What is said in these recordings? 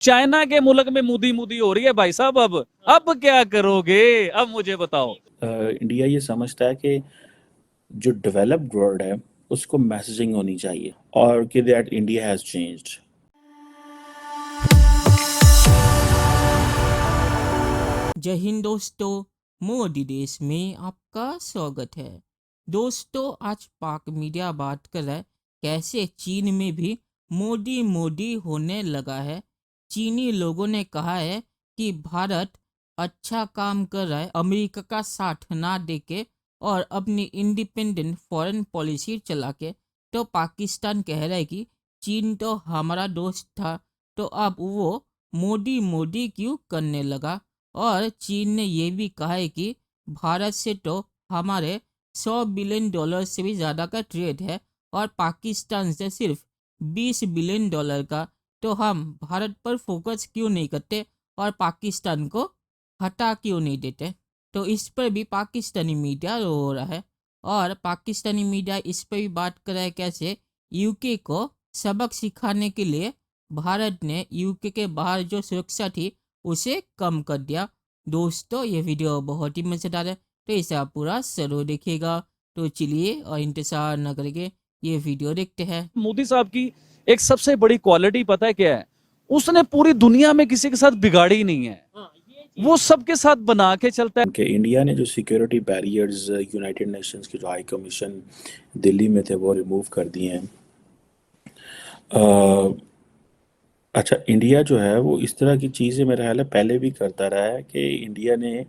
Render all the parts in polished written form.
China के मुल्क में मुदी मुदी हो रही है भाई साहब। अब क्या करोगे? अब मुझे बताओ। इंडिया ये समझता है कि जो डेवलप्ड वर्ल्ड है उसको मैसेजिंग होनी चाहिए और कि दैट इंडिया हैज़ चेंज्ड। जय हिंद दोस्तों, मोदी देश में आपका स्वागत है। दोस्तों, आज पाक मीडिया बात कर रहा है कैसे चीन में भी मोदी मोदी होने लगा है। चीनी लोगों ने कहा है कि भारत अच्छा काम कर रहा है अमेरिका का साथ ना देके और अपनी इंडिपेंडेंट फॉरेन पॉलिसी चला के। तो पाकिस्तान कह रहा है कि चीन तो हमारा दोस्त था, तो अब वो मोदी मोदी क्यों करने लगा। और चीन ने यह भी कहा है कि भारत से तो हमारे $100 बिलियन से भी ज़्यादा का ट्रेड है और पाकिस्तान से सिर्फ $20 बिलियन का। तो हम भारत पर फोकस क्यों नहीं करते और पाकिस्तान को हटा क्यों नहीं देते। तो इस पर भी पाकिस्तानी मीडिया रो रहा है और पाकिस्तानी मीडिया इस पर भी बात कर रहा है कैसे यूके को सबक सिखाने के लिए भारत ने यूके के बाहर जो सुरक्षा थी उसे कम कर दिया। दोस्तों, ये वीडियो बहुत ही मज़ेदार है, तो इसे आप पूरा जरूर देखिएगा। तो चलिए और इंतजार न करके ये वीडियो देखते हैं। मोदी साहब की एक सबसे बड़ी क्वालिटी पता है क्या है? उसने पूरी दुनिया में किसी के साथ बिगाड़ी नहीं है। वो सबके साथ बना के चलता है। कि इंडिया ने जो सिक्योरिटी बैरियर्स यूनाइटेड नेशंस के जो हाई कमीशन दिल्ली में थे वो रिमूव कर दिए हैं। अच्छा, इंडिया जो है वो इस तरह की चीज़ें मेरा ख्याल है पहले भी करता रहा है कि इंडिया ने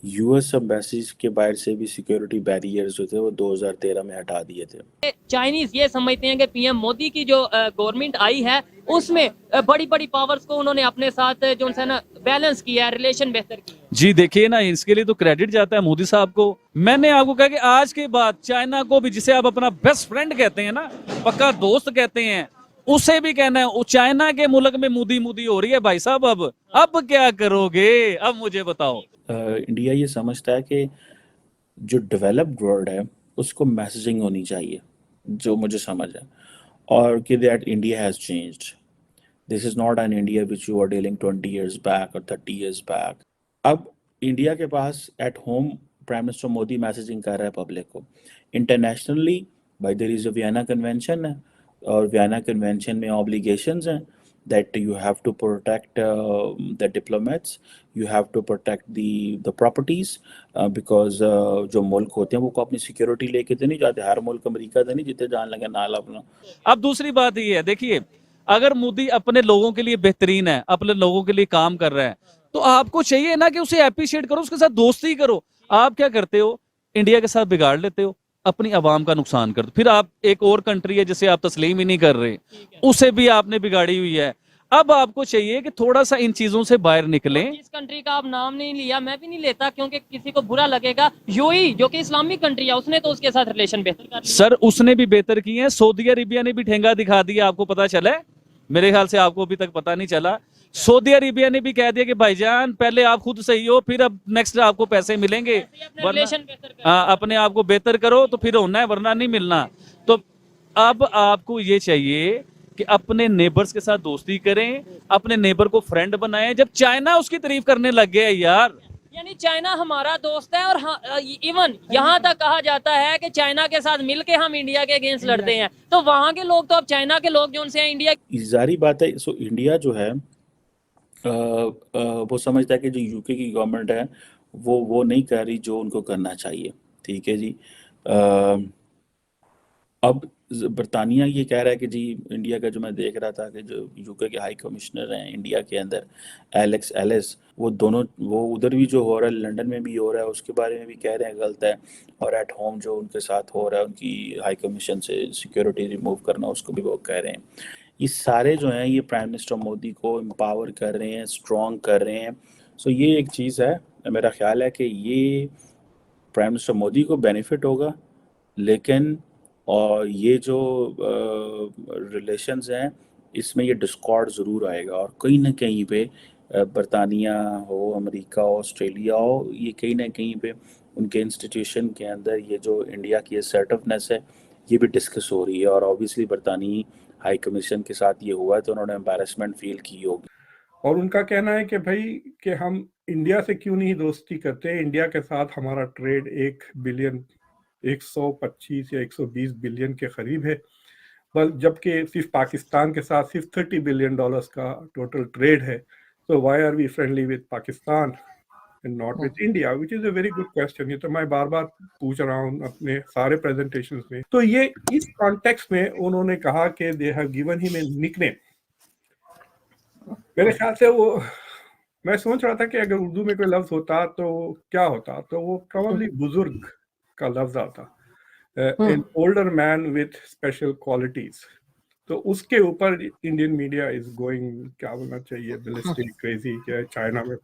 यूएस एम्बेसीज के बाहर से भी सिक्योरिटी बैरियर्स जो थे वो 2013 में हटा दिए थे। चाइनीज ये समझते हैं कि पीएम मोदी की जो गवर्नमेंट आई है उसमें बड़ी बड़ी पावर्स को उन्होंने अपने साथ जो है ना बैलेंस किया है, रिलेशन बेहतर किया है। जी देखिए ना, इसके लिए तो क्रेडिट जाता है मोदी साहब को। मैंने आपको कहा कि आज के बाद चाइना को भी, जिसे आप अपना बेस्ट फ्रेंड कहते हैं ना, पक्का दोस्त कहते हैं, उसे भी कहना है वो चाइना के मुल्क में मुदी मुदी हो रही है भाई साहब। अब क्या करोगे? अब मुझे बताओ। इंडिया ये समझता है कि जो डेवलप्ड वर्ल्ड है उसको मैसेजिंग होनी चाहिए, जो मुझे समझ है, और कि that India has changed. This is not an India which you are dealing 20 years back और 30 years बैक। अब इंडिया के पास at home prime minister Modi messaging कर रहा है पब्लिक को। इंटरनेशनली भाई there is a Vienna convention है और वियना कन्वेंशन में ऑब्लिगेशंस हैं that you have to protect the diplomats, you have to protect the properties, because जो मुल्क होते हैं वो को अपनी सिक्योरिटी लेके तो नहीं जाते। हर मुल्क अमेरिका तो नहीं जितने जान लगे नाल अपना। अब दूसरी बात ये है, देखिए, अगर मोदी अपने लोगों के लिए बेहतरीन है, अपने लोगों के लिए काम कर रहा है, तो आपको चाहिए ना कि उसे अप्रिशिएट करो, उसके साथ दोस्ती करो। आप क्या करते हो? इंडिया के साथ बिगाड़ लेते हो, अपनी आवाम का नुकसान करते हो। फिर आप एक और कंट्री है जिसे आप तस्लीम ही नहीं कर रहे, उसे भी आपने बिगाड़ी हुई है। अब आपको चाहिए कि थोड़ा सा इन चीजों से बाहर निकलें। जिस कंट्री का आप नाम नहीं लिया, मैं भी नहीं लेता क्योंकि किसी को बुरा लगेगा। यूएई जो कि इस्लामिक कंट्री है, उसने तो उसके साथ रिलेशन बेहतर कर लिया। सर, उसने भी बेहतर किए हैं। सऊदी अरेबिया ने भी ठेंगा दिखा दिया, आपको पता चला है? मेरे ख्याल से आपको अभी तक पता नहीं चला। सऊदी अरेबिया ने भी कह दिया कि भाईजान पहले आप खुद सही हो, फिर अब नेक्स्ट आपको पैसे मिलेंगे, अपने वरना रिलेशन बेहतर कर। हाँ, अपने आप को बेहतर करो तो फिर होना है, वरना नहीं मिलना। तो अब आपको ये चाहिए कि अपने नेबर्स के साथ दोस्ती करें, अपने नेबर को फ्रेंड बनाएं। जब चाइना उसकी तारीफ करने लग गया यार, यानी चाइना हमारा दोस्त है और इवन यहाँ तक कहा जाता है कि चाइना के साथ मिलके हम इंडिया के अगेंस्ट लड़ते हैं। तो वहाँ के लोग तो अब चाइना के लोग जो उनसे हैं इंडिया। जारी बात है। सो इंडिया जो है वो समझता है कि जो यूके की गवर्नमेंट है वो नहीं कर रही जो उनको करना चाहिए। ठीक है जी। अब बरतानिया ये कह रहा है कि जी इंडिया का, जो मैं देख रहा था कि जो यूके के हाई कमिश्नर हैं इंडिया के अंदर, एलेक्स एलिस, वो दोनों, वो उधर भी जो हो रहा है लंदन में भी हो रहा है उसके बारे में भी कह रहे हैं गलत है, और एट होम जो उनके साथ हो रहा है उनकी हाई कमीशन से सिक्योरिटी रिमूव करना उसको भी वो कह रहे हैं। ये सारे जो हैं ये प्राइम मिनिस्टर मोदी को एम्पावर कर रहे हैं, स्ट्रॉन्ग कर रहे हैं। सो ये एक चीज़ है, मेरा ख्याल है कि ये प्राइम मिनिस्टर मोदी को बेनिफिट होगा, लेकिन और ये जो रिलेशंस हैं इसमें ये डिस्कॉर्ड ज़रूर आएगा, और कहीं ना कहीं पे बरतानिया हो, अमेरिका हो, ऑस्ट्रेलिया हो, ये कहीं ना कहीं पे उनके इंस्टीट्यूशन के अंदर ये जो इंडिया की असर्टिवनेस है ये भी डिस्कस हो रही है। और ऑब्वियसली बरतानी हाई कमीशन के साथ ये हुआ है तो उन्होंने एम्बैरसमेंट फील की होगी। और उनका कहना है कि भाई कि हम इंडिया से क्यों नहीं दोस्ती करते, इंडिया के साथ हमारा ट्रेड 125 या 120 बिलियन के करीब है, बल जबकि सिर्फ पाकिस्तान के साथ सिर्फ $30 बिलियन का टोटल ट्रेड है। तो why are we friendly with Pakistan and not with India, which is a very good question. ये तो मैं बार बार पूछ रहा हूँ अपने सारे प्रेजेंटेशंस में। तो ये इस कॉन्टेक्स्ट में उन्होंने कहा कि they have given him a nickname. मेरे ख्याल से वो, मैं सोच रहा था कि अगर उर्दू में कोई लफ्ज होता तो क्या होता, तो वो प्रोबेबली बुजुर्ग का लफ्ज आता, an older man with special qualities. तो उसके ऊपर इंडियन मीडिया इज गोइंग, क्या बोलना चाहिए, ballistic, क्रेजी, क्या चाइना में।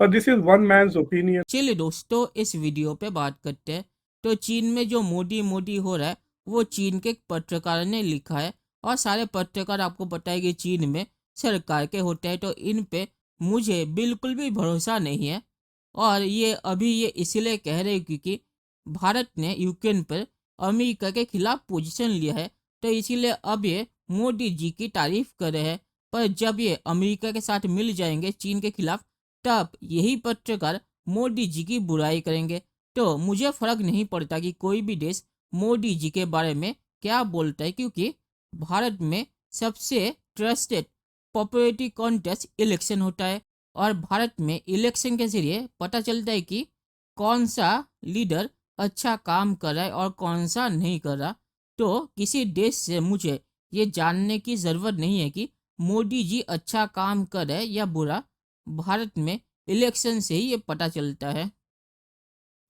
पर this is one man's opinion. चलिए दोस्तों, इस वीडियो पे बात करते हैं। तो चीन में जो मोदी मोदी हो रहा है वो चीन के एक पत्रकार ने लिखा है, और सारे पत्रकार आपको पता है कि चीन में सरकार के होते हैं, तो इन पे मुझे बिल्कुल भी भरोसा नहीं है। और ये इसलिए कह रहे हैं क्योंकि भारत ने यूक्रेन पर अमेरिका के खिलाफ पोजीशन लिया है, तो इसीलिए अब ये मोदी जी की तारीफ कर रहे हैं। पर जब ये अमेरिका के साथ मिल जाएंगे चीन के खिलाफ, तब यही पत्रकार मोदी जी की बुराई करेंगे। तो मुझे फर्क नहीं पड़ता कि कोई भी देश मोदी जी के बारे में क्या बोलता है, क्योंकि भारत में सबसे ट्रस्टेड पॉपुलैरिटी कॉन्टेस्ट इलेक्शन होता है, और भारत में इलेक्शन के जरिए पता चलता है कि कौन सा लीडर अच्छा काम कर रहा है और कौन सा नहीं कर रहा। तो किसी देश से मुझे ये जानने की ज़रूरत नहीं है कि मोदी जी अच्छा काम कर रहे हैं या बुरा। भारत में इलेक्शन से ही ये पता चलता है।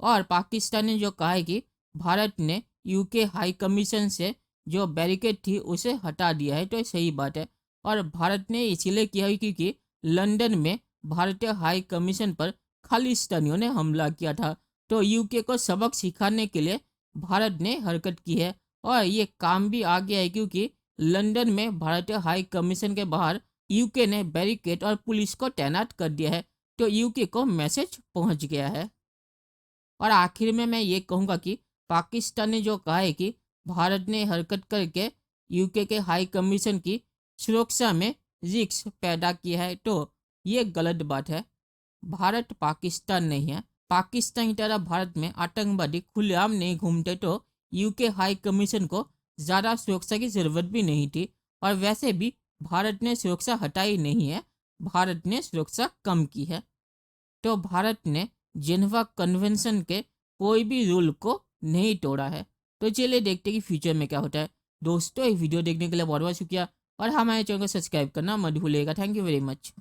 और पाकिस्तान ने जो कहा है कि भारत ने यूके हाई कमीशन से जो बैरिकेड थी उसे हटा दिया है, तो सही बात है। और भारत ने इसीलिए किया है क्योंकि लंदन में भारतीय हाई कमीशन पर खालिस्तानियों ने हमला किया था, तो यूके को सबक सिखाने के लिए भारत ने हरकत की है। और ये काम भी आ गया है क्योंकि लंदन में भारतीय हाई कमीशन के बाहर यूके ने बैरिकेड और पुलिस को तैनात कर दिया है, तो यूके को मैसेज पहुंच गया है। और आखिर में मैं ये कहूँगा कि पाकिस्तान ने जो कहा है कि भारत ने हरकत करके यूके के हाई कमीशन की सुरक्षा में रिस्क पैदा किया है, तो ये गलत बात है। भारत पाकिस्तान नहीं है। पाकिस्तान की तरह भारत में आतंकवादी खुलेआम नहीं घूमते, तो यूके हाई कमीशन को ज़्यादा सुरक्षा की ज़रूरत भी नहीं थी। और वैसे भी भारत ने सुरक्षा हटाई नहीं है, भारत ने सुरक्षा कम की है। तो भारत ने जेनेवा कन्वेंशन के कोई भी रूल को नहीं तोड़ा है। तो चलिए देखते हैं कि फ्यूचर में क्या होता है। दोस्तों, ये वीडियो देखने के लिए बहुत बहुत शुक्रिया, और हमारे चैनल को सब्सक्राइब करना मत भूलिएगा। Thank you very much.